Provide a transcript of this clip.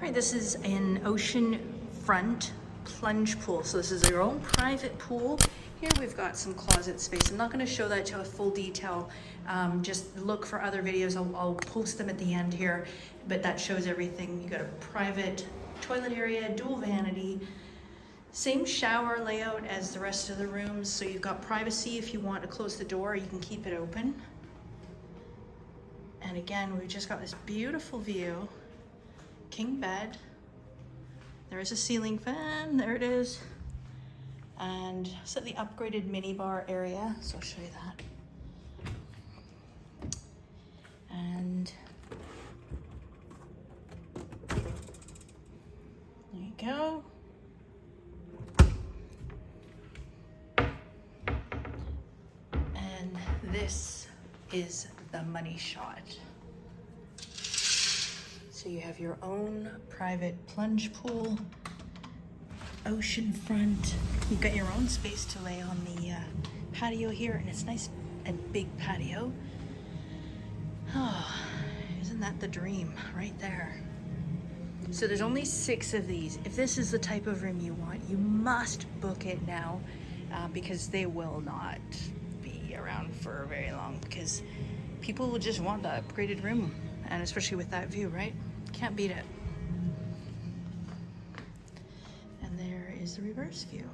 right, this is an ocean-front plunge pool. So this is your own private pool. Here we've got some closet space. I'm not going to show that to a full detail. Just look for other videos. I'll post them at the end here, but that shows everything. You got a private toilet area, dual vanity, same shower layout as the rest of the rooms. So you've got privacy. If you want to close the door, you can keep it open. And again, we've just got this beautiful view. King bed. There is a ceiling fan, there it is. And so the upgraded mini bar area, so I'll show you that. And there you go. And this is the money shot. So you have your own private plunge pool, ocean front. You've got your own space to lay on the patio here, and it's nice and big patio. Oh, isn't that the dream right there? So there's only 6 of these. If this is the type of room you want, you must book it now because they will not be around for very long, because people will just want the upgraded room, and especially with that view, right? Can't beat it. And there is the reverse view.